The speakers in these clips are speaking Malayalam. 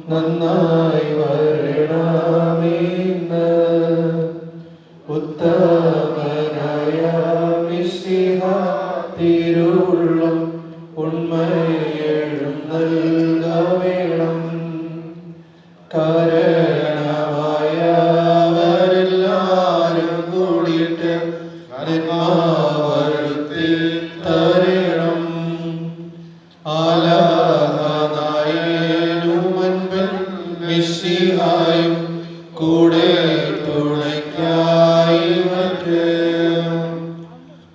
നന്നായി വരണമേന്ന് ഉത്തമനായ മിശിഹ തിരുവുള്ളം ഉണ്മയെഴും നൽകവേണം. കാരണമായവരെല്ലാരും കൂടിയിട്ട് വരുത്തി തരണം. ആലാഹനായേനു മുൻപിൽ മിശിഹായും കൂടെ തുണയ്ക്കായി മറ്റ്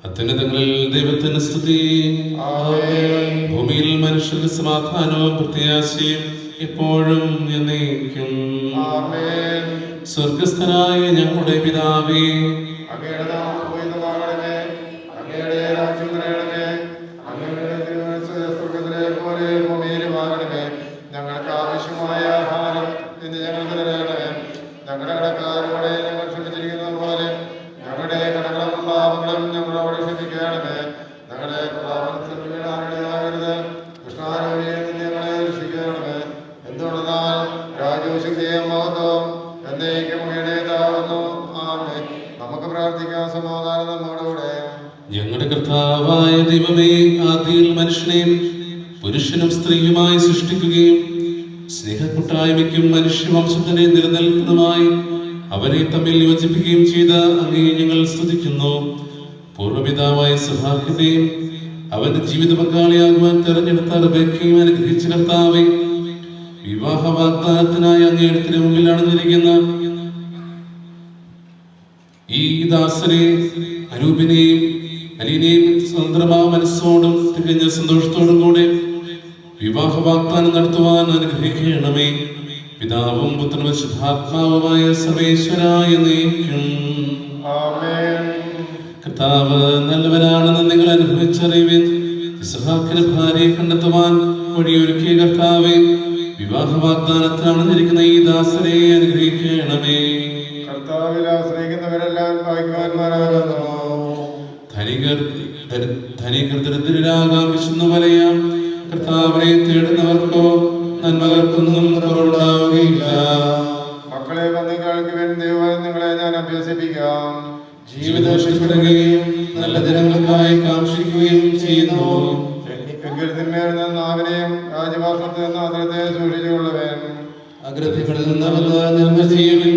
അത്യുന്നതങ്ങളിൽ ദൈവത്തിന് സ്തുതി. ഭൂമിയിൽ മനുഷ്യർക്ക് സമാധാനവും പ്രത്യാശയും എപ്പോഴും എന്നേക്കും. സ്വർഗസ്ഥനായ ഞങ്ങളുടെ പിതാവേ, അങ്ങയുടെ നാമം പൂജിതമാകണമേ. അങ്ങയുടെ രാജ്യം വരണമേ. അങ്ങയുടെ തിരുമനസ്സ് സ്വർഗ്ഗത്തിലെ പോലെ ഭൂമിയിലുമാകണമേ. ഞങ്ങൾക്ക് ആവശ്യമായ ആഹാരം ഇന്ന് ഞങ്ങൾക്ക് തരണമേ. ഞങ്ങളുടെ കടക്കാരോടെ ഞങ്ങൾ ക്ഷമിച്ചിരിക്കുന്നത് പോലെ ഞങ്ങളുടെ കടകളും പാപങ്ങളും ഞങ്ങളോട് ക്ഷമിക്കണമേ. ഞങ്ങളുടെ പാപത്തിൽ വീഴാനിടയാകരുത്. കൃഷ്ണാരോഗ്യം ഞങ്ങളെ രക്ഷിക്കണമേ. എന്തുകൊണ്ടെന്നാൽ രാജ്യവും ശക്തിയും മഹത്വവും എന്നേക്കും അങ്ങയുടേതാകുന്നു. ആമേൻ. നമുക്ക് പ്രാർത്ഥിക്കാം. സമാധാനം നമ്മോടുകൂടെ. ഞങ്ങളുടെ കർത്താവായ ദൈവമേ, ആദിയിൽ മനുഷ്യനെയും പുരുഷനും സ്ത്രീയുമായി സൃഷ്ടിക്കുകയും സ്നേഹക്കൂട്ടായ്മയ്ക്കും മനുഷ്യവംശത്തിന്റെ നിലനിൽക്കുന്നതുമായി അവരെ തമ്മിൽ യോജിപ്പിക്കുകയും ചെയ്ത അങ്ങയെ ഞങ്ങൾ സ്തുതിക്കുന്നു. പൂർവ്വപിതാവായ സഹാക്കിനെയും അവന്റെ ജീവിത പങ്കാളിയാകുവാൻ തെരഞ്ഞെടുത്ത റബേക്കയും അനുഗ്രഹിച്ച കർത്താവെ, വിവാഹ വാഗ്ദാനത്തിനായി അങ്ങയുടെ തിരുമുമ്പിൽ അണിഞ്ഞിരിക്കുന്ന ഈ ദാസനെ അരൂപിനെയും അലീനെയും സ്വതന്ത്രമാ മനസ്സോടും തികഞ്ഞ സന്തോഷത്തോടും കൂടെ വിവാഹ വാഗ്ദാനം നടത്തുവാൻ അനുഗ്രഹിക്കണമേ. പിതാവും പുത്രനും പരിശുദ്ധാത്മാവുമായ സർവേശ്വരായ എന്നേക്കും. കർത്താവ് നല്ലവനാണെന്ന് നിങ്ങൾ അനുഭവിച്ചറിയുവിൻ. ഇസ്ഹാക്കിന് ഭാര്യയെ കണ്ടെത്തുവാൻ വഴിയൊരുക്കിയ കർത്താവെ, വിവാഹ വാഗ്ദാനത്തിലാണ് ഇരിക്കുന്ന ഈ ദാസരെ അനുഗ്രഹിക്കണമേ. കർത്താവിൽ ആശ്രയിക്കുന്നവരെല്ലാം ഭാഗ്യവാന്മാരാകുന്നു. ധനികർ ദരിദ്രരാകാം, വിശന്നു വലയാം. കർത്താവിനെ തേടുന്നവർക്കോ നന്മകൾക്കൊന്നും കുറവുണ്ടാവുകയില്ല. മക്കളെ വന്ന് കേൾക്കുവാൻ ദൈവം നിങ്ങളെ ഞാൻ അഭ്യസിപ്പിക്കാം. ജീവിതം രക്ഷപ്പെടുകയും നല്ല ദിനങ്ങൾക്കായി കാക്ഷിക്കുകയും ചെയ്യുന്നു. എങ്കിൽമേൽ നാവിനെയും രാജഭാഷത്തിൽ നിന്ന് അതിരത്തെ സൂക്ഷിച്ചുകൊള്ളുവേൻ. അഗ്രഥികളിൽ നിന്ന് നന്മ ചെയ്യുവിൻ,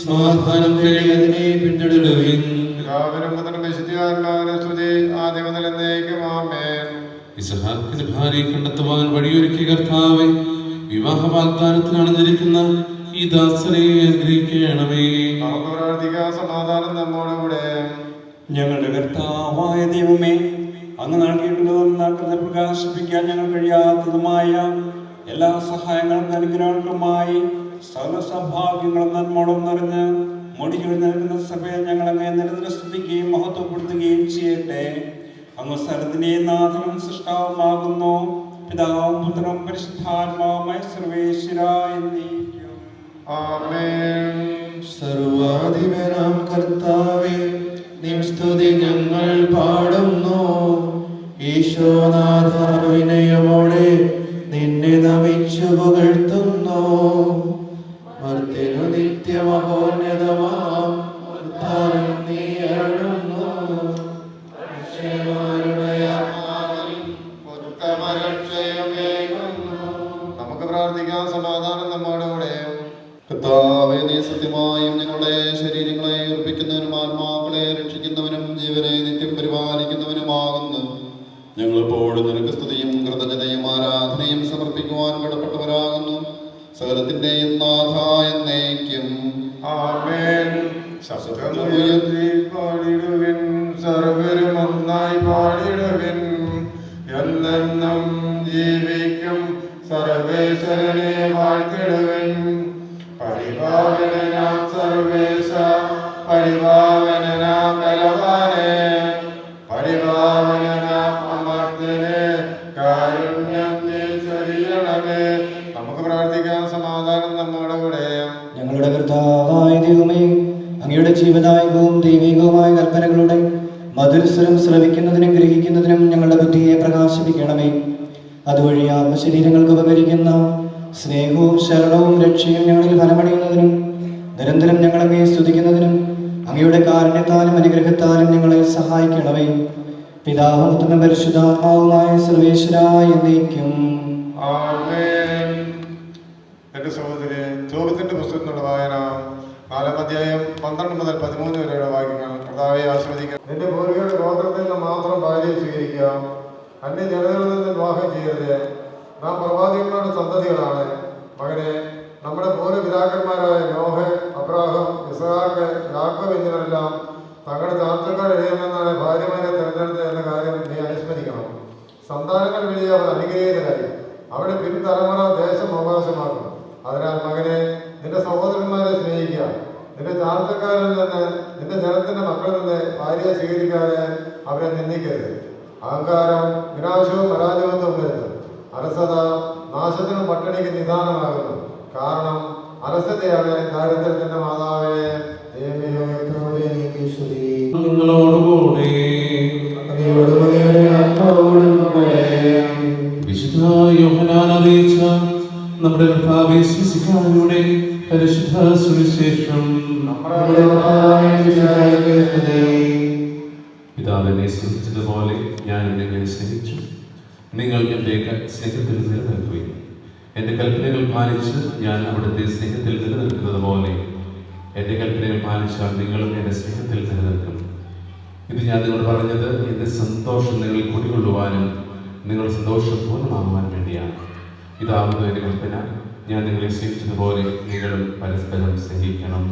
സമാധാനം തേടിയതിനെ പിന്തുടരുവിൻ. പിതാവിനും പുത്രനും വിശുദ്ധാത്മാവിനും സ്തുതി, ആദ്യം മുതൽ എന്നേക്കും. ആമേൻ. ഇസ്ഹാക്കിന് ഭാര്യയെ കണ്ടെത്തുവാൻ വഴിയൊരുക്കിയ കർത്താവെ, വിവാഹ വാഗ്ദാനത്തിലാണ് അണിഞ്ഞിരിക്കുന്ന ഈ ദാസനെ അനുഗ്രഹിക്കണമേ. നമുക്ക് പ്രാർത്ഥിക്കാം. സമാധാനം നമ്മോടുകൂടെ. ഞങ്ങളുടെ കർത്താവായ ദൈവമേ, അങ്ങ് നൽകിയിട്ടുള്ളതും നൽകുന്ന പ്രകാശിപ്പിക്കാൻ ഞങ്ങൾ കഴിയാത്തതുമായ എല്ലാ സഹായങ്ങളും അനുഗ്രഹങ്ങളുമായി സകല സൗഭാഗ്യങ്ങളും നന്മകളും നിറഞ്ഞ് മുടികൾ നൽകുന്ന സഭയെ ഞങ്ങൾ അങ്ങേ നിരന്തരം സ്തുതിക്കുകയും മഹത്വപ്പെടുത്തുകയും ചെയ്യട്ടെ. അങ്ങ് സ്ഥലത്തിന്റെ നാഥനും സൃഷ്ടാവുമാകുന്നു. പിതാവും പുത്രനും പരിശുദ്ധാത്മാവുമായ സർവേശ്വരായ എന്നേക്കും. ആമേൻ. സർവാധിപനാം കർത്താവേ, നിൻ സ്തുതി ഞങ്ങൾ പാടുന്നു. ഈശോനാഥ, വിനയമോടെ നിന്നെ നമിച്ചു പുകഴ്ത്തുന്നു. മർത്യനു നിത്യമഹോന്നതമാം ഉദ്ധാനം നീ അരുളുന്നു. നമുക്ക് പ്രാർത്ഥിക്കാം. സമാധാനം നമ്മോടുകൂടെ. കർത്താവേ, നീ സത്യമായും ഞങ്ങളുടെ ശരീരങ്ങളെ ഉറപ്പിക്കുന്നവനും ആത്മാക്കളെ രക്ഷിക്കുന്നവനും ജീവനെ നിത്യം പരിപാലിക്കുന്നവനുമാകുന്നു. ഞങ്ങളെപ്പോഴും നിനക്ക് സ്തുതിയും കൃതജ്ഞതയും ആരാധനയും സമർപ്പിക്കുവാൻ കടപ്പെട്ടവരാകുന്നു. സകലത്തിന്റെയും നാഥ എന്നേക്കും. ആമേൻ. ശബ്ദമുയർത്തി പാടിടുവിൻ, സർവ്വരും ഒന്നായി പാടിടുവിൻ. എന്നെന്നും ജീവിക്കും സർവേശ്വരനെ വാഴ്ത്തിടുവിൻ. പരിപാവനാം സർവേശ, പരിപാവനാം ബലവാനെ, പരിപാവനാം അമർത്യനെ, കാരുണ്യം നീ ചൊരിയണമേ. നമുക്ക് പ്രാർത്ഥിക്കാം. സമാധാനം നമ്മോട് കൂടെ. ഞങ്ങളുടെ കർത്താവായ ദൈവമേ, അങ്ങയുടെ ജീവദായകവും ദൈവികവുമായ കൽപ്പനകളുടെ മധുരസ്വരം ശ്രവിക്കുന്നതിനും ഗ്രഹിക്കുന്നതിനും ഞങ്ങളുടെ ബുദ്ധിയെ പ്രകാശിപ്പിക്കണമേ. അതുവഴി ആത്മശരീരങ്ങൾക്ക് ഉപകരിക്കുന്ന സ്നേഹവും ശരണവും രക്ഷയും ഞങ്ങളിൽ ഫലമണിയുന്നതിനും നിരന്തരം ഞങ്ങളങ്ങയെ സ്തുതിക്കുന്നതിനും അങ്ങയുടെ കാരുണ്യത്താലും അനുഗ്രഹത്താലും ഞങ്ങളെ സഹായിക്കണമേ. പിതാവും പുത്രനും പരിശുദ്ധാത്മാവുമായ സർവേശ്വരായ എന്നേക്കും. ആമേൻ. എന്റെ സഹോദരി, ജോബത്തിന്റെ പുസ്തകത്തിനുള്ള വായന 4-ാം അധ്യായം 12 മുതൽ 13 വരെയുള്ള വാക്യങ്ങൾ. കർത്താവെ ആസ്വദിക്കുക. നിന്റെ പൂർവികരുടെ ഗോത്രത്തിൽ നിന്ന് മാത്രം ഭാര്യയെ സ്വീകരിക്കുക. അന്യ ജനതകളിൽ നിന്ന് വിവാഹം ചെയ്യരുത്. നാം പ്രവാചകന്മാരുടെ സന്തതികളാണ്. മകനെ, നമ്മുടെ പൂർവ്വപിതാക്കന്മാരായ നോഹ, അബ്രാഹാം, ഇസ്ഹാക്ക്, യാക്കോബ് എന്നിവരെല്ലാം തങ്ങളുടെ ചാർച്ചക്കാർ എഴുതുന്നതാണ് ഭാര്യമാരെ തിരഞ്ഞെടുത്തത് എന്ന കാര്യം നീ അനുസ്മരിക്കണം. സന്താനങ്ങൾ വഴി അവർ അനുഗ്രഹീതരായി അവിടെ പിൻതലമുറ ദേശം അവകാശമാക്കും. അതിനാൽ മകനെ, നിന്റെ സഹോദരന്മാരെ സ്നേഹിക്കുക. നിന്റെ ചാർച്ചക്കാരിൽ നിന്ന്, നിന്റെ ജനത്തിന്റെ മക്കളിൽ നിന്ന് ഭാര്യയെ സ്വീകരിക്കാതെ അവരെ നിന്ദിക്കരുത്. അഹങ്കാരം വിനാശവും പരാജയവും തോന്നരുത്. അലസത നാശത്തിനും പട്ടിണിക്ക് നിദാനമാകുന്നു. കാരണം അലസതയാണ് ദാരിദ്ര്യത്തിന്റെ മാതാവേ. നിങ്ങളോടുകൂടെ വിശുദ്ധ യോഹന്നാൻ അറിയിച്ച നമ്മുടെ കർത്താവേ മിശിഹായുടെ പരിശുദ്ധ സുവിശേഷം. പിതാവിനെ സ്നേഹിച്ചതുപോലെ ഞാൻ നിങ്ങളെ സ്നേഹിച്ചു. നിങ്ങൾ എൻ്റെ സ്നേഹത്തിൽ നിലനിൽക്കുകയും എൻ്റെ കൽപ്പനകൾ പാലിച്ച് ഞാൻ അവിടുത്തെ സ്നേഹത്തിൽ നിലനിൽക്കുന്നത് പോലെ എൻ്റെ കൽപ്പനകൾ പാലിച്ചാൽ നിങ്ങളും എൻ്റെ സ്നേഹത്തിൽ നിലനിൽക്കും. ഇത് ഞാൻ നിങ്ങൾ പറഞ്ഞത് എൻ്റെ സന്തോഷം നിങ്ങൾ കുടികൊള്ളുവാനും നിങ്ങൾ സന്തോഷപൂർണ്ണമാകുവാൻ വേണ്ടിയാണ്. ഇതാകുന്നു എൻ്റെ കൽപ്പന. ഞാൻ നിങ്ങളെ സ്നേഹിച്ചതുപോലെ നിങ്ങളും പരസ്പരം സ്നേഹിക്കണം.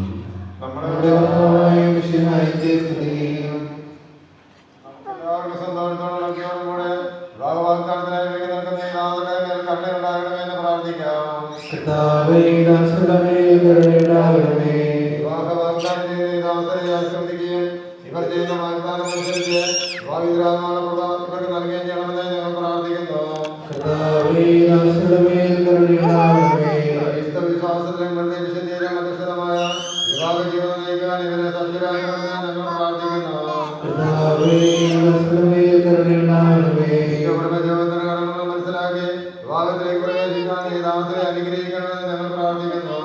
ഇവർ ചെയ്യുന്ന വാഗ്ദാനം അനുസരിച്ച് ഇവർക്ക് നൽകുകയും ചെയ്യണമെന്ന് ഞങ്ങൾ പ്രാർത്ഥിക്കുന്നു. വിശ്വാസത്തിലും വിശുദ്ധിയിലും അധിഷ്ഠിതമായ വിവാഹ ജീവിതം നയിക്കാൻ ഇവരെ സജ്ജരാക്കണമെന്ന് ഞങ്ങൾ പ്രാർത്ഥിക്കുന്നു. ജീവിതത്തിന് കടമകൾ മനസ്സിലാക്കി വിവാഹത്തിലേക്ക് പ്രവേശിക്കാൻ ഈ ദാസരെ അനുഗ്രഹിക്കണമെന്ന് ഞങ്ങൾ പ്രാർത്ഥിക്കുന്നു.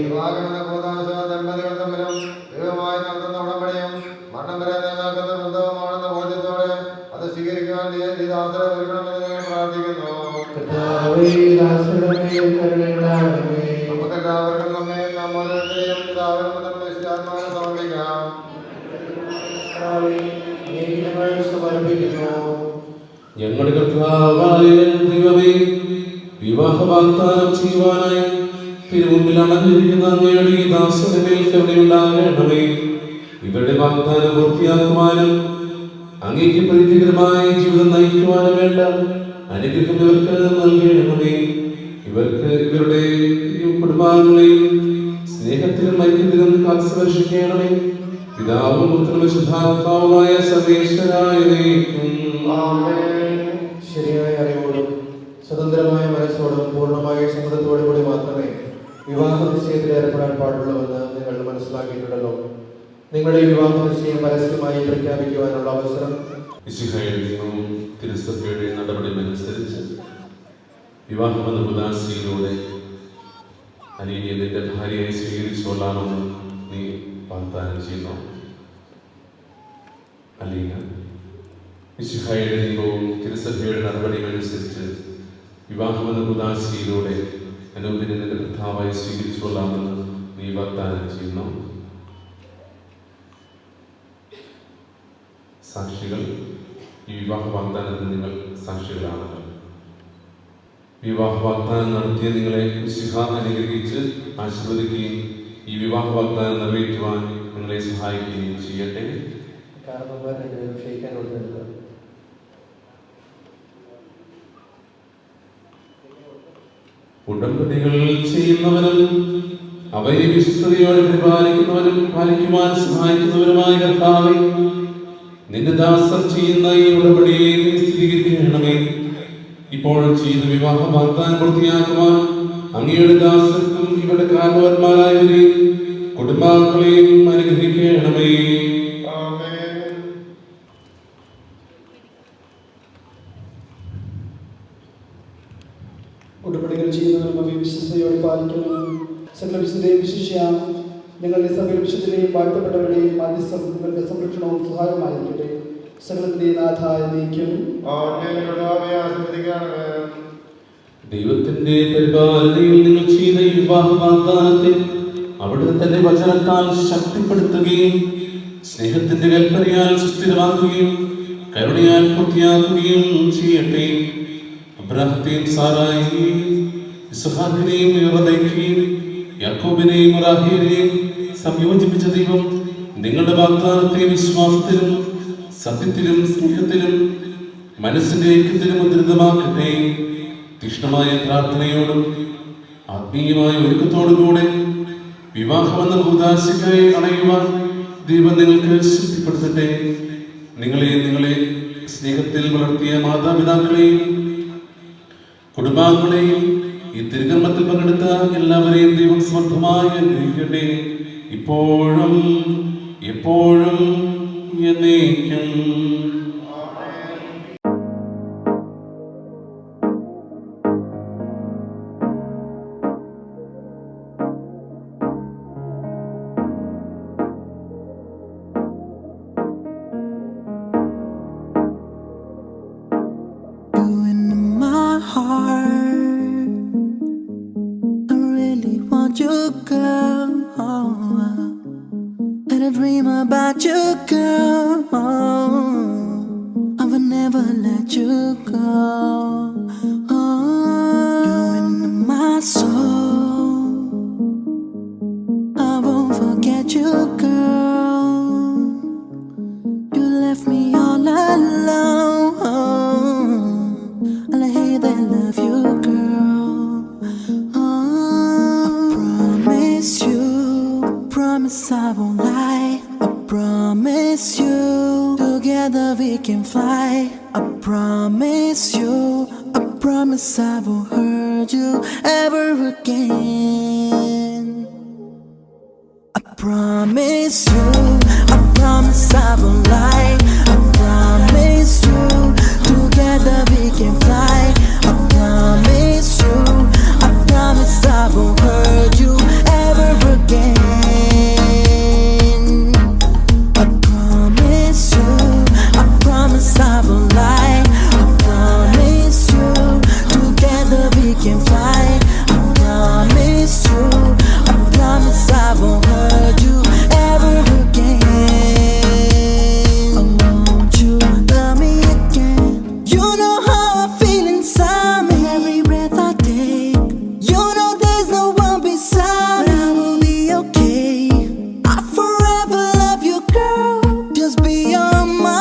വിവാഹമെന്ന കൂതാശ ദമ്പതികൾ തമ്മിലും ദൈവമായി നടത്തുന്ന ഉടമ്പടിയും മരണം വരെ നിലനിൽക്കുന്ന ബന്ധവുമാണെന്ന ബോധ്യത്തോടെ അത് സ്വീകരിക്കാൻ ഈ ദാസരെ ഒരുക്കണമെന്ന് ഞങ്ങൾ പ്രാർത്ഥിക്കുന്നു. നമുക്കെല്ലാവർക്കും നമ്മെ നാം ഓരോരുത്തരെയും പിതാവിനും പുത്രനും പരിശുദ്ധാത്മാവിനും സമർപ്പിക്കാം. ഞങ്ങളുടെ കർത്താവായ ദൈവമേ, വിവാഹ വാഗ്ദാനം ചെയ്യുവാനായി തിരുമുമ്പിൽ അണഞ്ഞിരിക്കുന്ന അങ്ങയുടെ ഈ ദാസന്റെ മേൽ കരുണയുണ്ടാകണമേ. ഇവരുടെ വാഗ്ദാനം പൂർത്തിയാക്കുവാനും അങ്ങേക്ക് പ്രീതികരമായ ജീവിതം നയിക്കുവാനും വേണ്ട അനുഗ്രഹം ഇവർക്ക് നൽകണമേ. ഇവർക്ക് ഇവരുടെ കുടുംബാംഗങ്ങളെയും സ്നേഹത്തിലും ഐക്യത്തിലും കാത്തുസംരക്ഷിക്കണമേ. പിതാവും പുത്രനും പരിശുദ്ധാത്മാവുമായ സർവേശ്വരായ ശരിയായ അറിവോടും സ്വതന്ത്രമായ മനസ്സോടും പൂർണ്ണമായ സമ്മതത്തോടു കൂടി മാത്രമേ വിവാഹ നിശ്ചയത്തിൽ ഏർപ്പെടാൻ പാടുള്ളൂവെന്ന് നിങ്ങൾ മനസ്സിലാക്കിയിട്ടുണ്ടല്ലോ. നിങ്ങളുടെ വിവാഹ നിശ്ചയം പരസ്യമായി പ്രഖ്യാപിക്കുവാനുള്ള അവസരം തിരുസഭയുടെ നടപടിയനുസരിച്ച് വിവാഹമെന്ന ഉദാസിയിലൂടെ അനീയെ നിന്റെ ഭാര്യയെ സ്വീകരിച്ചോളാമെന്ന് നീ വാഗ്ദാനം ചെയ്യുന്നു. അലീന, മിശിഹായുടെ ദൈവവും തിരുസഭയുടെ നടപടിയനുസരിച്ച് വിവാഹമെന്ന ഉദാസിയിലൂടെ അനൂപിനെ നിന്റെ കർത്താവായി സ്വീകരിച്ചോളാമെന്ന് നീ വാഗ്ദാനം ചെയ്യുന്നു. സാക്ഷികൾ, ഈ വിവാഹ വാഗ്ദാനത്തിന് നിങ്ങൾ സാക്ഷികളാണല്ലോ. വിവാഹ വാഗ്ദാനം നടത്തിയ നിങ്ങളെ മിശിഹ അനുഗ്രഹിച്ച് ആശീർവദിക്കുകയും ഈ വിവാഹ വാഗ്ദാനം നിറവേറ്റുവാൻ നിങ്ങളെ സഹായിക്കുകയും ചെയ്യട്ടെ. ഉടമ്പടികൾ ചെയ്യുന്നവനും അവയെ വിശ്വസ്തയോടെ പരിപാലിക്കുന്നവനും പാലിക്കുവാൻ സഹായിക്കുന്നവരുമായ കർത്താവേ, നിന്റെ ദാസർ ചെയ്യുന്ന ഈ ഉടമ്പടിയെ നീ സ്ഥിരീകരിക്കണമേ. ഇപ്പോൾ ചെയ്ത വിവാഹ വാഗ്ദാനം പൂർത്തിയാക്കുവാൻ അങ്ങയുടെ ദാസർക്കും ഇവരുടെ കാരണവന്മാരായവരെയും കുടുംബാംഗങ്ങളെയും അനുഗ്രഹിക്കണമേ. ഉടമ്പടികൾ ചെയ്യുന്നതിനും അവയെ വിശ്വസ്തയോടെ പാലിക്കുന്നതിനും സകല വിശുദ്ധയും വിശിഷ്യ ഞങ്ങളുടെ സകല വിശുദ്ധരെയും വാഴ്ത്തപ്പെട്ടവരുടെയും മാധ്യസ്ഥം നിങ്ങൾക്ക് സംരക്ഷണവും സഹായമായിരിക്കട്ടെ. സകലത്തിൻ്റെ നാഥായ നീക്കും ദൈവത്തിന്റെ പരിപാലനയിൽ നിങ്ങൾ ചെയ്ത ഈ വിവാഹ വാഗ്ദാനത്തെ അവിടുന്ന് തന്റെ വചനത്താൽ ശക്തിപ്പെടുത്തുകയും സ്നേഹത്തിന്റെ കൽപ്പനയാൽ സുസ്ഥിരമാക്കുകയും കരുണയാൽ പൂർത്തിയാക്കുകയും ചെയ്യട്ടെ. അബ്രാഹത്തെയും സാറായെയും ഇസ്ഹാക്കിനെയും യോസേഫിനെയും യാക്കോബിനെയും റാഹേലിനെയും സംയോജിപ്പിച്ച ദൈവം നിങ്ങളുടെ വാഗ്ദാനത്തെ വിശ്വാസത്തിലും സത്യത്തിലും സ്നേഹത്തിലും മനസ്സിന്റെ ഐക്യത്തിലും ഉദ്ധൃതമാക്കട്ടെ. തീക്ഷ്ണമായ പ്രാർത്ഥനയോടും ആത്മീയമായ ഒരുക്കത്തോടുകൂടെ വിവാഹമെന്ന കൂദാശയ്ക്കായി അണയുവാൻ ദൈവം നിങ്ങൾക്ക് ശക്തിപ്പെടുത്തട്ടെ. നിങ്ങളെ സ്നേഹത്തിൽ വളർത്തിയ മാതാപിതാക്കളെയും കുടുംബാംഗങ്ങളെയും ഈ തിരുകർമ്മത്തിൽ പങ്കെടുത്ത എല്ലാവരെയും ദൈവം സമർത്ഥമായി അനുഗ്രഹിക്കട്ടെ, ഇപ്പോഴും എപ്പോഴും എന്നേക്കും. About you, girl, I will never let you go. You're in my soul, I won't forget you, girl. You left me all alone, and I hate that I love you, girl. I promise I won't lie. Promise you, together we can fly. I promise you, I promise I won't hurt you ever again. I promise you, I promise I won't lie. I promise you, together we can fly. I promise you, I promise I won't hurt you ever again. I won't lie. I promise you, together we can fly. I promise you, I promise I won't hurt you ever again. I want you to love me again. You know how I feel inside me. Every breath I take, you know there's no one beside me. I will be okay. I forever love you, girl. Just be on my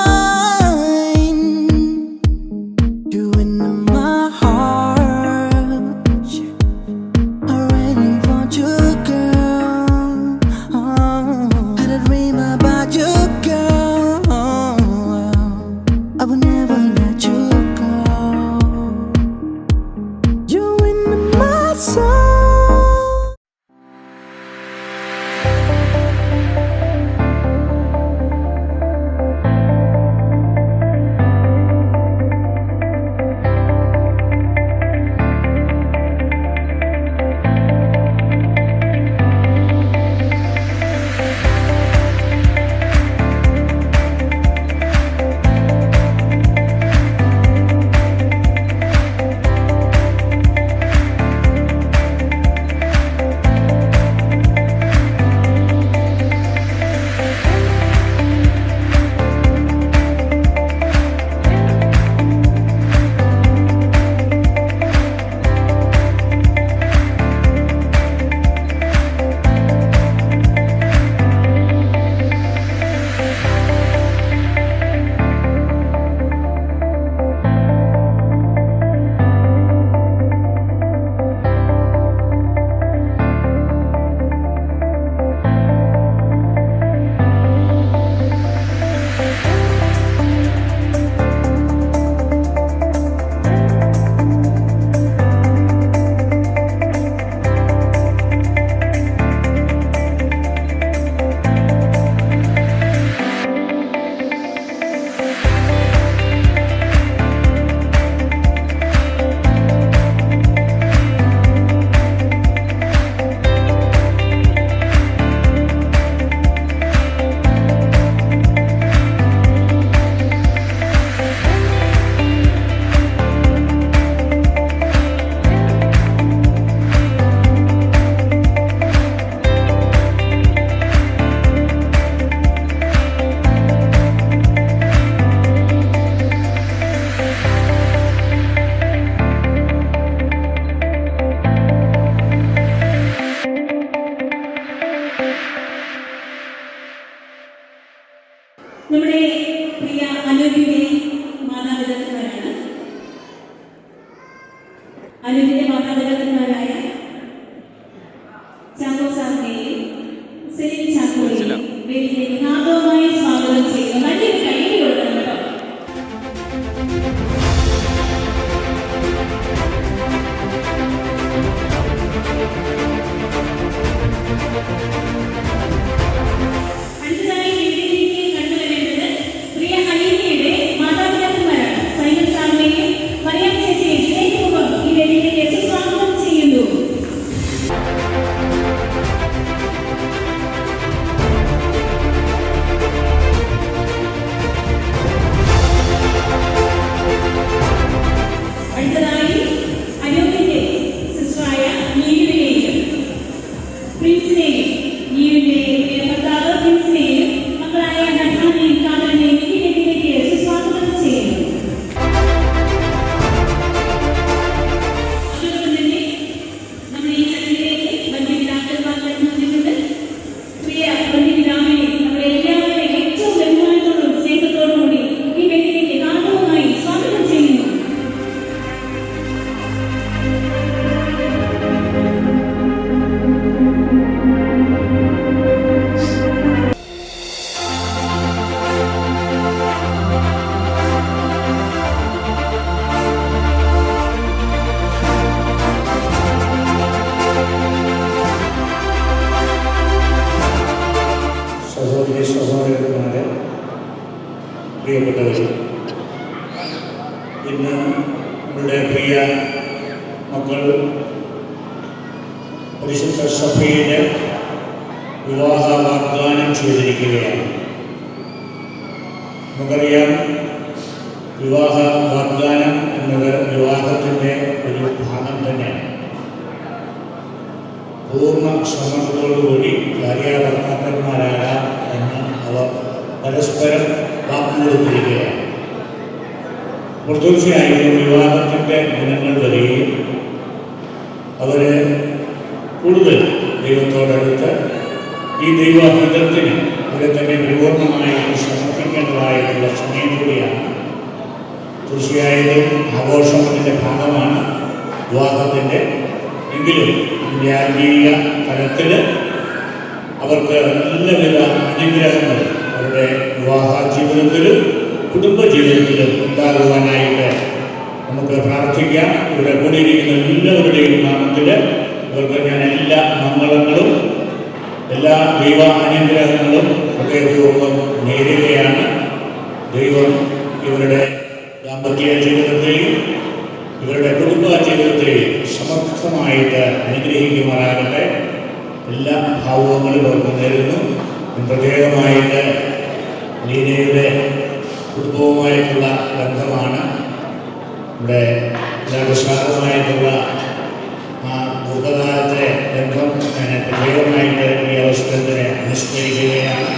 അനുദിന മാതാപിതാക്കന്മാരായ ചാക്കോ സാറിനെയും സെലിൻ ചാക്കോയെയും വേദിയിലേക്ക് ഹാർദവമായി സ്വാഗതം ചെയ്യുന്നു. നല്ലൊരു കൈയ്യടി കൊടുക്കണം കേട്ടോ. അടുത്തതായി വേദിയിലേക്ക് കണ്ടുവരേണ്ടത് പ്രിയ ഹലീനയുടെ മാതാപിതാക്കന്മാരാണ്. സൈനിക സാറിനെയും മറിയാം ചേച്ചിയെയും സ്നേഹപൂർവ്വം ഈ വേദിയിലേക്ക് സ്വാഗതം ചെയ്യുന്നു. അടുത്തതായി അനൂപിന്റെ സിസ്റ്ററായ നീയുവിനെയും പ്രിൻസിനെയും നീയുവിന്റെ ഭർത്താവ് പ്രിൻസിനെയും മക്കളായ നഥാനെയും കാതലിനെയും ഈ വേദിയിലേക്ക് സ്വാഗതം ചെയ്യുന്നു. അതോടൊപ്പം തന്നെ നമ്മുടെ ഈ ചടങ്ങിലേക്ക് ബന്ധുപിതാക്കന്മാർ വന്നിട്ടുണ്ട്. പ്രിയ ബന്ധുപിതാവിനെ നമ്മുടെ എല്ലാവരുടെയും ഏറ്റവും ബഹുമാനത്തോടും സ്നേഹത്തോടും കൂടി ഈ വേദിയിലേക്ക് ഹാർദവമായി സ്വാഗതം ചെയ്യുന്നു. സഹോദരി സഹോദരന്മാരെ, പ്രിയപ്പെട്ടവർ, ഇന്ന് നമ്മുടെ പ്രിയ മക്കൾ പരിശുദ്ധ സഭയുടെ വിവാഹ വാഗ്ദാനം ചെയ്തിരിക്കുകയാണ്. നമുക്കറിയാം, വിവാഹ വാഗ്ദാനം എന്നത് വിവാഹത്തിൻ്റെ ഒരു ഭാഗം തന്നെയാണ്. പൂർണ്ണ ശ്രമത്തോടുകൂടി ഭാര്യാഭർത്താക്കന്മാരാകാം എന്ന് അവർ പരസ്പരം വാക്കുകൊടുത്തിരിക്കുകയാണ്. അപ്പോൾ തീർച്ചയായും വിവാഹത്തിൻ്റെ ദിനങ്ങൾ വരികയും അവർ കൂടുതൽ ദൈവത്തോടടുത്ത് ഈ ദൈവഹിതത്തിന് അവരെ തന്നെ പരിപൂർണമായിട്ട് സമർപ്പിക്കേണ്ടതായിട്ടുള്ള സമയം കൂടിയാണ്. തീർച്ചയായും ആഘോഷത്തിൻ്റെ ഭാഗമാണ് വിവാഹത്തിൻ്റെ. എങ്കിലും ഇതിൻ്റെ ആത്മീയ തലത്തിൽ അവർക്ക് എല്ലാവിധ അനുഗ്രഹങ്ങൾ അവരുടെ വിവാഹ ജീവിതത്തിലും കുടുംബ ജീവിതത്തിലും ഉണ്ടാകുവാനായിട്ട് നമുക്ക് പ്രാർത്ഥിക്കാം. ഇവിടെ കൂടിയിരിക്കുന്ന എല്ലാവരുടെയും നാമത്തിൽ ഇവർക്ക് ഞാൻ എല്ലാ മംഗളങ്ങളും എല്ലാ ദൈവ അനുഗ്രഹങ്ങളും ഹൃദയപൂർവ്വം നേരുകയാണ്. ദൈവം ഇവരുടെ ദാമ്പത്യ ജീവിതത്തെയും ഇവരുടെ കുടുംബ ജീവിതത്തെയും സമർത്ഥമായിട്ട് അനുഗ്രഹിക്കുമാറാകട്ടെ. എല്ലാ ഭാവങ്ങളും അവർക്ക് നേരുന്നു. പ്രത്യേകമായിട്ട് ലീനയുടെ കുടുംബവുമായിട്ടുള്ള ബന്ധമാണ് ഇവിടെ വിശാലമായിട്ടുള്ള ആ ദീർഘകാലത്തെ ബന്ധം ഞാൻ പ്രത്യേകമായിട്ട് ഈ അവസരത്തിന് അനുസ്മരിക്കുകയാണ്.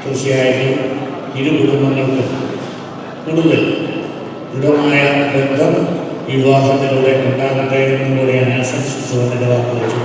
തീർച്ചയായിട്ടും ഇരു കുടുംബങ്ങൾക്കും കൂടുതൽ ദൃഢമായ ബന്ധം ഈ വിവാഹത്തിലൂടെ ഉണ്ടാകട്ടെ എന്നും കൂടി ഞാൻ ആശംസിച്ചുകൊണ്ട് വാക്കുകൾ വെച്ചു.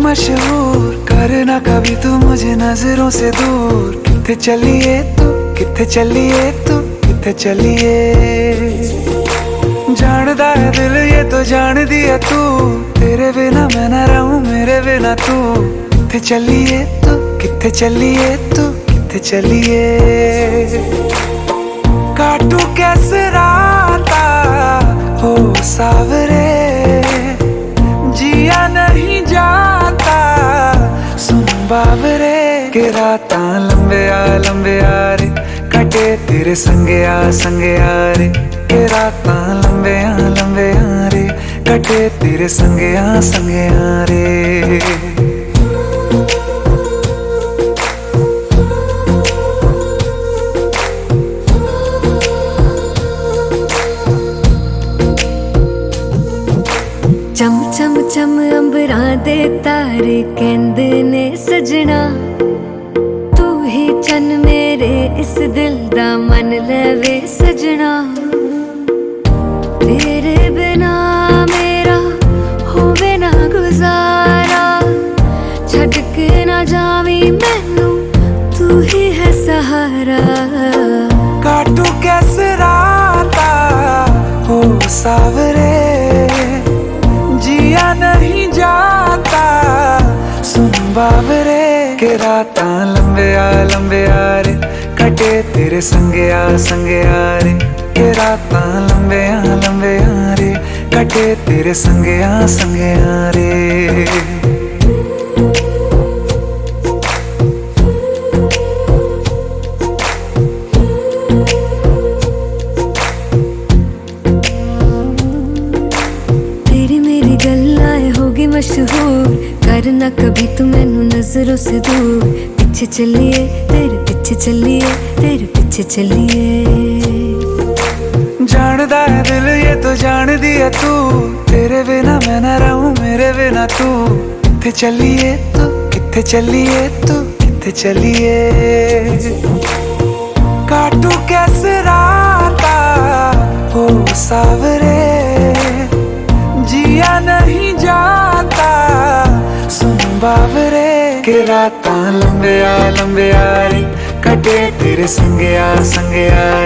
मशहूर, करना कभी तू मुझे नजरों से दूर। किथे चलिए तू, किथे चलिए तू, किथे चलिए। जानदा है दिल ये तो जान दिया तू, तेरे बिना मैं न रहूं मेरे बिना तू। किथे चलिए तू, किथे चलिए तू, किथे चलिए। काटू कैसे राता हो सावरे, जिया नहीं जाता सुन बावरे। के राता लंबे आ रे, कटे तेरे संगे आ रे। के राता लंबे आ रे, कटे तेरे संगे आ रे। चम चम चम अंबरां दे तारे कहंदे ने सजना, तू ही चन मेरे इस दिल दा मन लवे सजना। तेरे बिना मेरा होवे ना गुजारा, छड़ के ना जावी मैनू तू ही है सहारा। काटू कैसे राता हो सावरे, जिया नहीं जाता सुन बावरे। के राता लंबे आ रे, कटे तेरे संगे आ रे। के राता लंबे आ रे, कटे तेरे संगे आ रे। मशहूर, करना कभी तू मैनू नजरों से दूर। पीछे चलिए तेरे पीछे चलिए, तेरे पीछे चलिए। जानदा है दिल ये तो जान दिया तू, तेरे बिना मैं न रहूं मेरे बिना तू। किथे चलिए तू, किथे चलिए तू, किथे चलिए। काटू कैसे राता हो सावरे, जिया नहीं जाता सुन बावरे। के राता लंबे आ रे, कटे तेरे संगे आ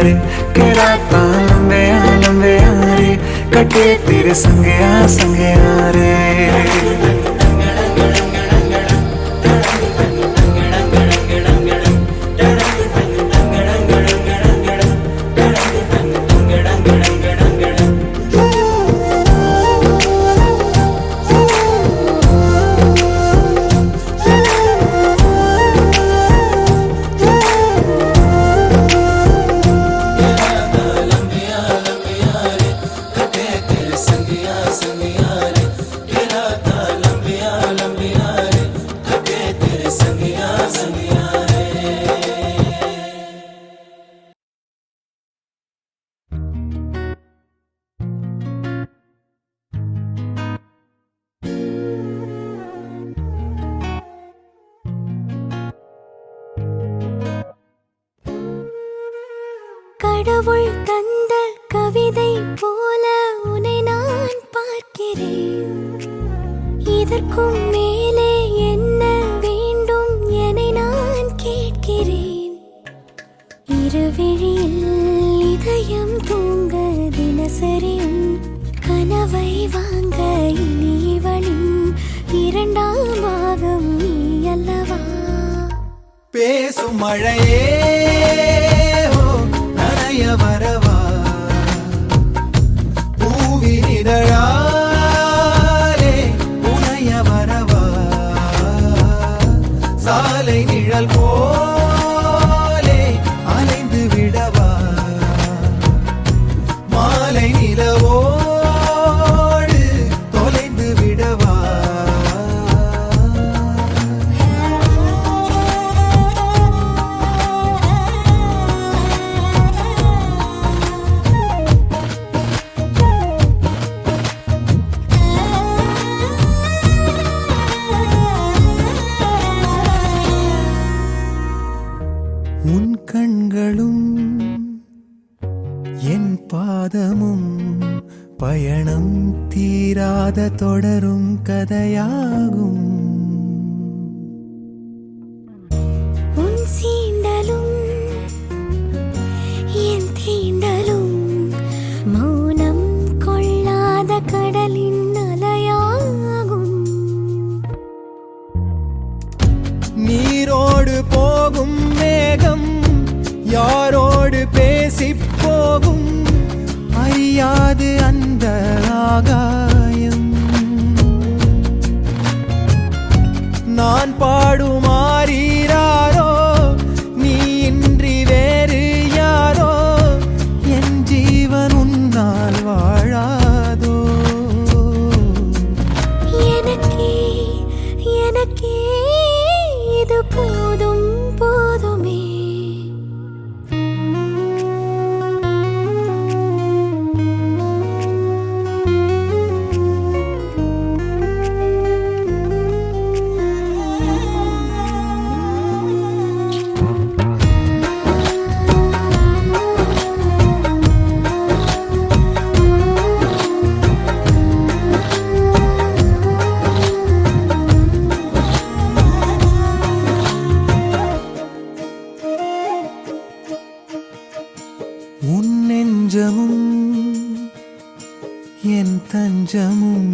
रे। के राता लंबे आ रे, कटे तेरे संगे आ रे। கடவுள் தந்த கவிதை போல உன்னை நான் பார்க்கிறேன். இதற்கும் மேலே என்ன வேண்டும் என நான் கேட்கிறேன். இருவிழியில் இதயம் தூங்க தினசரியும் கனவை வாங்க இனி இவளின் இரண்டாம் பாகம் நீ அல்லவா? பேசும் மழையே வரவா, பூவினிதழாலே உனைய வரவா, சாலை நிழல் போலே அலைந்து விடவா, மாலை நிலவோடு தொலைந்து விடவா. உன் கண்களும் என் பாதமும் பயணம் தீராத தொடரும் கதையாகும். வீசிப்போகும் அறியாது அந்த ஆகாயம் நான் பாடுமாறீராரோ நீ இன்றி வேறு யாரோ என் ஜீவன் உன்னால் வாழாதோ எனக்கே எனக்கே இது போதும் போதுமே உன் நெஞ்சமும் என் தஞ்சமும்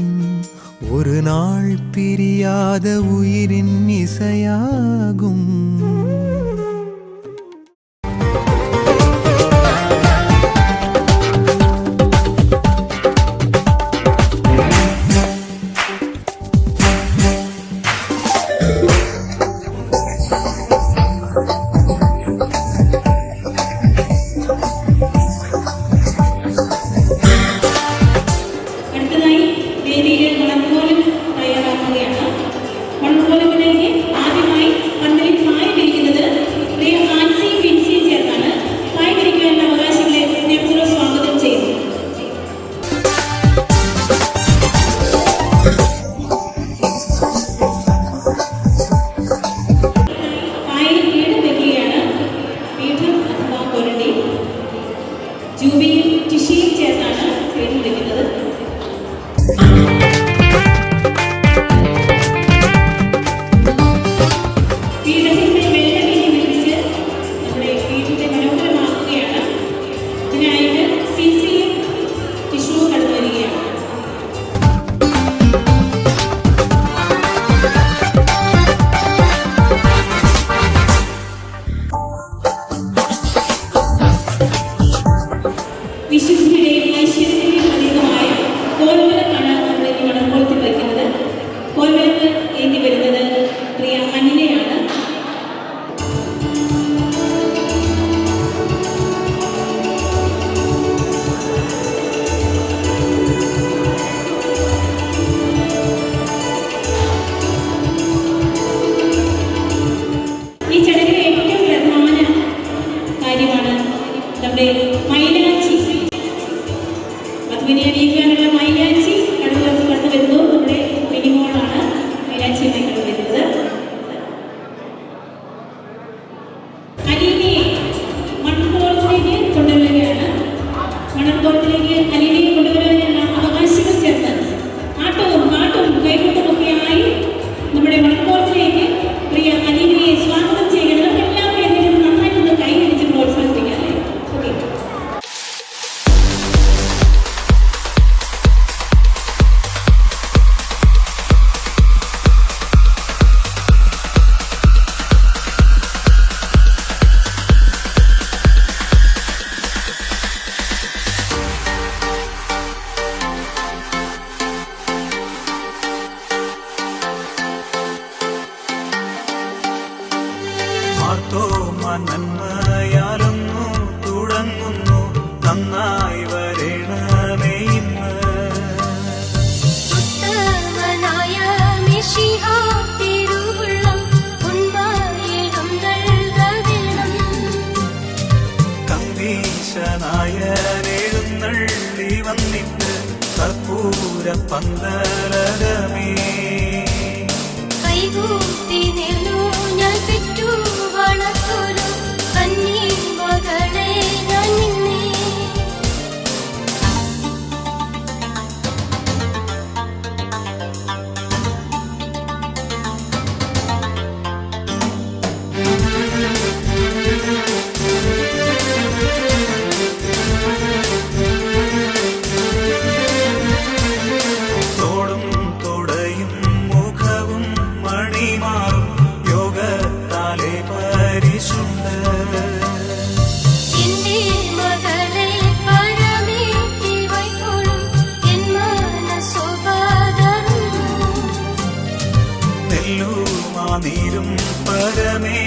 ஒரு நாள் பிரியாத உயிரின் இசையாகும் അടുത്തതായി വേദിയിൽ മണക്കോലം തയ്യാറാക്കുകയാണ്. മണക്കോലത്തിലേക്ക് ആദ്യമായി പന്തലിൽ പായ വിരിക്കുന്നത് പ്രിയ ആൻസി ഫിൻസി ചേർന്നാണ്. പായ വിരിക്കുവാനുള്ള അവകാശങ്ങളെ സ്നേഹപൂർവ്വം സ്വാഗതം ചെയ്യുന്നു. പായയിൽ പീഠം വയ്ക്കുകയാണ്. പീഠം അഥവാ കൊരണ്ടി ജൂബിയും ടിഷിയും ചേർന്നാണ് പീഠം വയ്ക്കുന്നത്. പീഠത്തിന്റെ വെള്ളവിരി നിർമ്മിച്ച് നമ്മുടെ പീഠത്തെ മനോഹരമാക്കുകയാണ്. ഇതിനായിട്ട് സിസിയും ടിഷ്യൂവും കടന്നു വരികയാണ്. വിശുദ്ധിയുടെയും ഐശ്വര്യത്തിന്റെയും പ്രതീകമായ കോൽവിളക്കാണ് നമ്മൾ ഈ മണക്കോലത്തിൽ വയ്ക്കുന്നത്. കോൽവിളക്ക് ഏന്തി വരുന്നത് പ്രിയ അനിലയാണ്. ഈ ചടങ്ങിലെ ഏറ്റവും പ്രധാന കാര്യമാണ് നമ്മുടെ മൈലാഞ്ചി. വധുവിനെ അണിയിക്കാനുള്ള മൈലാഞ്ചി കടന്നു വരുന്നു. നമ്മുടെ മിനിമോളാണ് മൈലാഞ്ചിയുമായി കടന്നു വരുന്നത്. അലീനയെ മൺകോളത്തിലേക്ക് കൊണ്ടുവരികയാണ്. മണക്കോളത്തിലേക്ക് അലീനയെ കൊണ്ടുവരുവാനുള്ള അവകാശങ്ങൾ ചേർത്ത് ആട്ടവും പാട്ടും കൈകൊട്ടുമൊക്കെയായി നമ്മുടെ മണക്കോളത്തിലേക്ക് പ്രിയ അലീനയെ സ്വാഗതം ചെയ്യണം. എല്ലാവരും എന്നിട്ട് നന്നായിട്ടൊന്ന് കൈവരിച്ച് പ്രോത്സാഹിപ്പിക്കാല്ലേ? ഓക്കെ. നന്മയാലൊന്നു തുടങ്ങുന്നു നന്നായി വരണമേ ഇന്ന് ഉത്തമനായ മിശിഹ തിരുവുള്ളം ഉന്മായിടം നൽകണം. കമ്പീശനായനെഴുന്നള്ളി വന്നിട്ട് കർപ്പൂര പന്തലകമേ കൈകൂപ്പി നിന്നു ഞാൻ പെറ്റു വളർത്തുന്നു കന്നി മകളെ ഞാൻ നിന്നെ. തോടും നീരും പരമേ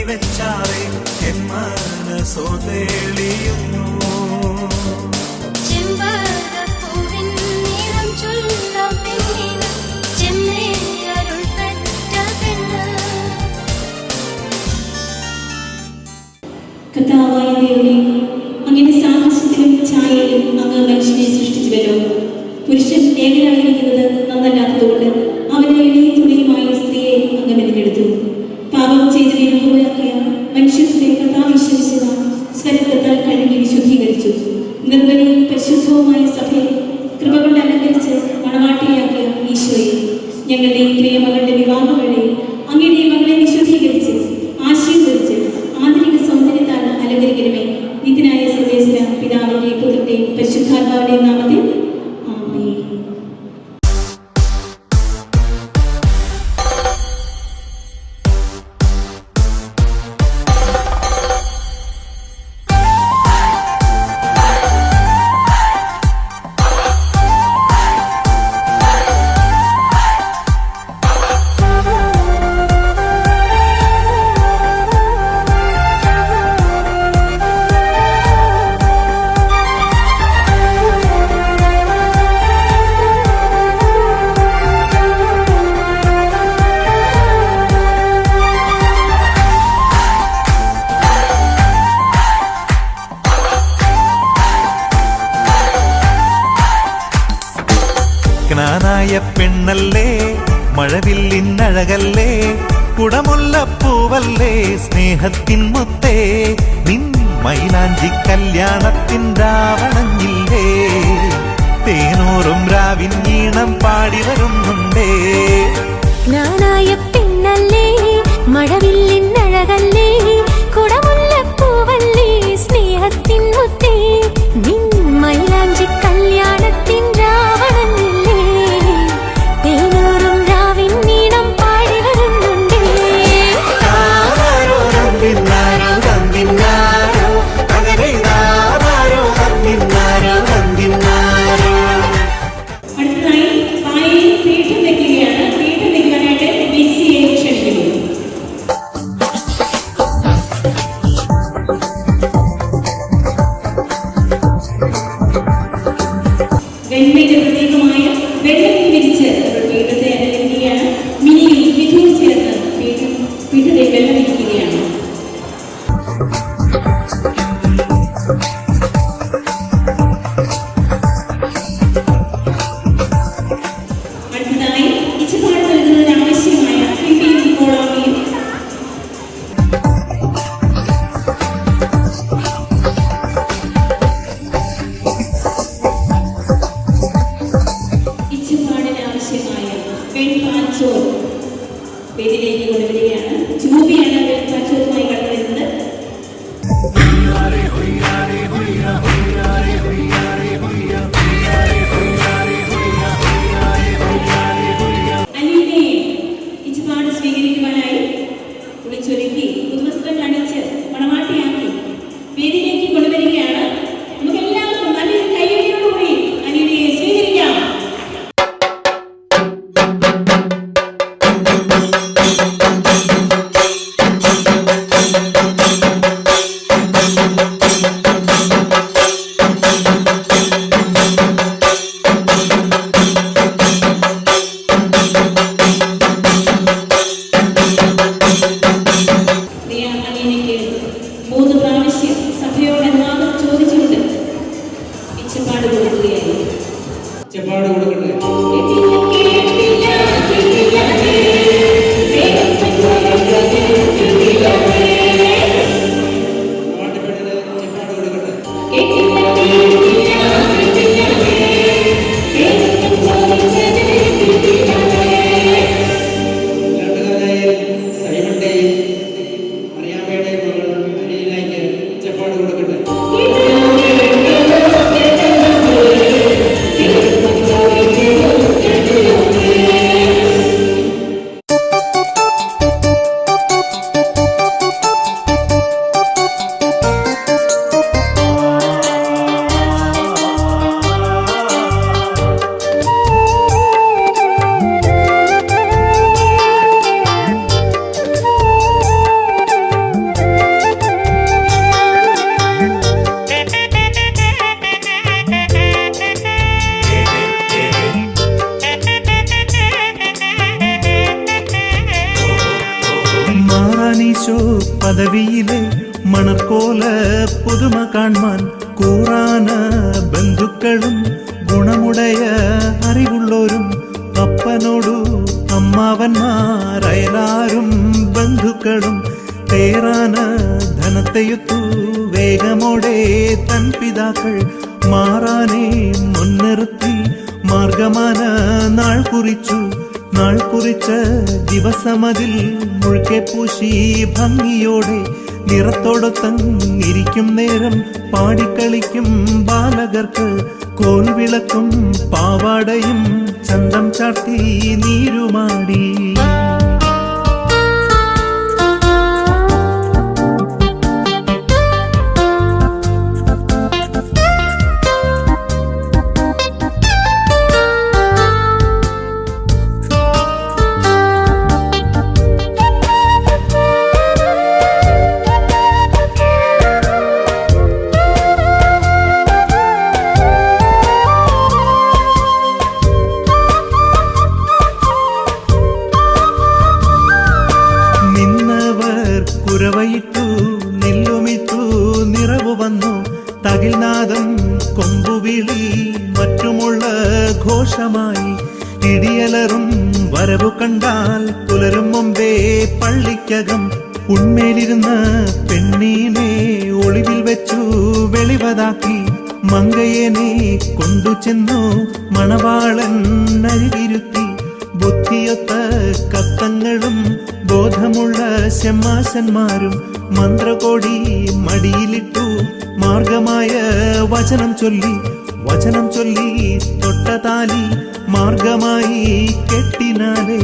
വെച്ചാറേ എൻ മനസ്സോ തെളിയുന്നു. കർത്താവായ ദൈവമേ, അങ്ങയുടെ സാദൃശ്യത്തിലും ഛായയിലും അങ്ങ് മനുഷ്യനെ സൃഷ്ടിച്ചുവല്ലോ. പുരുഷൻ ഏകനായിരിക്കുന്നത് നന്നല്ലാത്തതുകൊണ്ട് അവന്റെ ഇടയ തുണിയുമായ സ്ത്രീയെ അങ്ങ് മെനഞ്ഞെടുത്തു. പാപം ചെയ്തതിനെ ഉപയാക്കിയ മനുഷ്യരുടെ കർത്താവ് സ്വരത്താൽ കഴുകി വിശുദ്ധീകരിച്ചു. നിർമ്മലയും പരിശുദ്ധവുമായ സഭയെ കൃപ കൊണ്ട് അലങ്കരിച്ച് മണവാട്ടിയാക്കിയ ഈശോയെ, ഞങ്ങളുടെ പ്രിയമകളുടെ വിവാഹവേളയിൽ അങ്ങയുടെ മകളെ വിശുദ്ധീകരിച്ച് ആശീർവദിച്ച് ആന്തരിക സൗന്ദര്യത്താൽ അലങ്കരിക്കണമേ. നിത്യനായ സർവേശ്വര പിതാവിന്റെയും പുത്രന്റെയും പരിശുദ്ധാത്മാവിന്റെയും നാമത്തിൽ ആമേൻ. ായ പെണ്ണല്ലേ, മഴവില്ലിന്നഴകല്ലേ, കുടമുല്ലപ്പൂവല്ലേ, സ്നേഹത്തിൻ മുത്തേ, നിൻ മൈലാഞ്ചി കല്യാണത്തിൻ രാവണഞ്ഞില്ലേ, തേനൂറും രാവിൻ ഈണം പാടി വരുന്നുണ്ടേ. ജ്ഞാനായ പെണ്ണല്ലേ, മഴവില്ലിന്നഴകല്ലേ, കുടമുല്ലപ്പൂവല്ലേ, സ്നേഹത്തിൻ മുത്തേ, നിൻ മൈലാഞ്ചി കല്യാണത്തിൻ രാവണഞ്ഞില്ലേ, തേനൂറും രാവിൻ ഈണം പാടി വരുന്നുണ്ടേ. ആരോ തന്നിന്നാരോ തന്നിന്നാരോ തകരേതാരോ തന്നിന്നാരോ തന്നിന്നാരോ. അടുത്തതായി പായയിൽ പീഠം വെക്കുകയാണ്. പീഠം വെക്കാനായിട്ട് മിക്സിയെ ക്ഷണിക്കുന്നു. ഗവൺമെന്റ് പ്രത്യേകമായ വെള്ളം വിരിച്ച് പീഠത്തെ അലങ്കരിക്കുകയാണ്. മിനിയും വിധുവും ചേർന്ന് പീഠത്തെ വെള്ളം വിരിക്കുകയാണ്. അടുത്തതായി ഇച്ചപ്പാട് നൽകുന്നതിന് ആവശ്യമായ പിപ്പിയും കോളാമിയും ഇച്ചപ്പാടിന് ആവശ്യമായ വെൺപാച്ചോർ വേദിയിലേക്ക് കൊണ്ടുവരികയാണ്. ചൂബിയാണ് വെൺപാച്ചോറുമായി കടന്നു വരുന്നത്. അലീനെ ഇച്ചപ്പാട് സ്വീകരിക്കുവാനായി കുളിച്ചൊരുക്കി പുതുവസ്ത്രം കാണിച്ച് മണവാട്ടിയാക്കി വേദിയിലേക്ക് കൊണ്ടുവരികയാണ്. നമുക്കെല്ലാവർക്കും നല്ലൊരു കൈയടിയോടുകൂടി അലീനെ സ്വീകരിക്കാം. പദവിയിലെ മണർക്കോല പുതുമ കാൺമാൻ കൂറാന ബന്ധുക്കളും ഗുണമുടയ അറിവുള്ളോരും അപ്പനോടു അമ്മാവന്മാരയലാരും ബന്ധുക്കളും തേറാന ധനത്തെയുത്തു വേഗമോടെ തൻ പിതാക്കൾ മാറാനെ മുൻനിർത്തി മാർഗമാന നാൾ കുറിച്ച ദിവസമതിൽ മുഴുക്കെ പൂശി ഭംഗിയോടെ നിറത്തോടൊത്തങ്ങിരിക്കും നേരം പാടിക്കളിക്കും ബാലകർക്ക് കോൽവിളക്കും പാവാടയും ചന്തം ചാർത്തി നീരുമാടി. കുരവയിട്ടു നെല്ലുമിട്ടു നിറവു വന്നു തകിൽനാദം കൊമ്പുവിളി മറ്റുമുള്ള ഘോഷമായി ഇടിയലറും വരവു കണ്ടാൽ പുലരും മുമ്പേ പള്ളിക്കകം ഉന്മേലിരുന്ന പെണ്ണീനെ ഒളിവിൽ വെച്ചു വെളിവതാക്കി മങ്കയനെ കൊണ്ടുചെന്നു മണവാളൻ അരികിരുത്തി ബുദ്ധിയൊത്ത കത്തങ്ങളും ബോധമുള്ള ശമ്മാശന്മാരും മന്ത്രകോടി മടിയിലിട്ടു മാർഗമായ വചനം ചൊല്ലി തൊട്ടതാലി മാർഗമായി കെട്ടിനാലേ.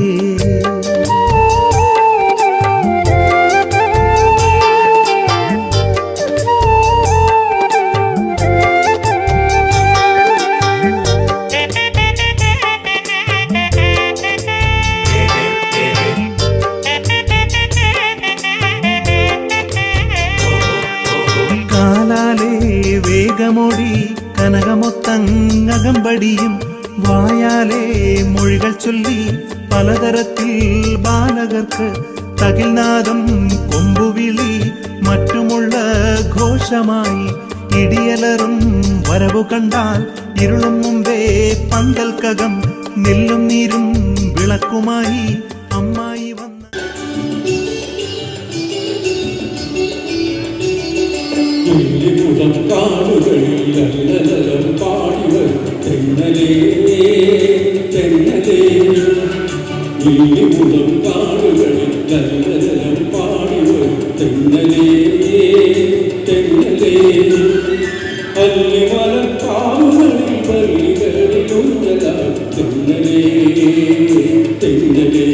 വേഗമോടി കനകമൊത്തങ്ങകമ്പടിയും വായാലേ മൊഴികൾ ചൊല്ലി പലതരത്തിൽ ബാലകർക്ക് തകിൽനാദം കൊമ്പുവിളി മറ്റുമുള്ള ഘോഷമായി ഇടിയലറും വരവു കണ്ടാൽ ഇരുളും മുമ്പേ പന്തൽക്കകം നെല്ലും നീരും വിളക്കുമായി അമ്മായി വന്ന കാടുകളിൽ അല്ലലം പാടിവർ തെന്നലേ തെന്നലേ നീലിമുളം കാടുകളിൽ അല്ലലം പാടിവർ തെന്നലേ തെന്നലേ അല്ലിമലം കാവുകളിൽ വള്ളികളിലുണ്ടല തെന്നലേ തെന്നലേ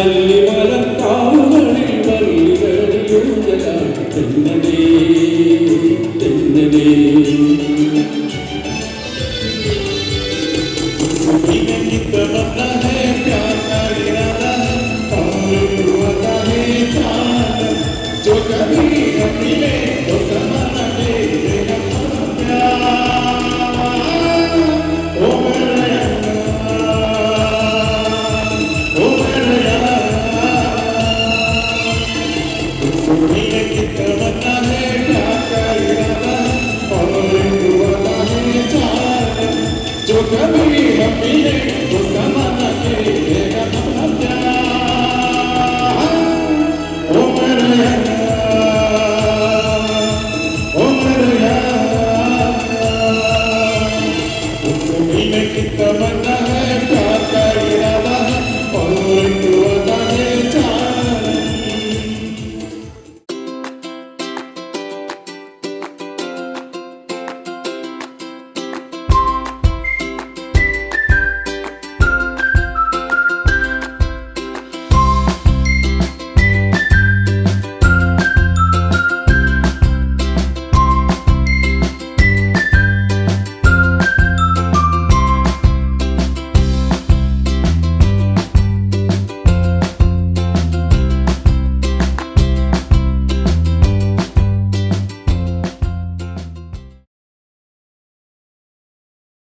അല്ലിമലം കാവുകളിൽ വള്ളികളിലുണ്ടല തെന്നലേ തെന്നലേ. जो कभी मिले तो समाना दे ओ सुनिए कि तमन्ना है क्या करेगा और जो कभी मिले तो समाना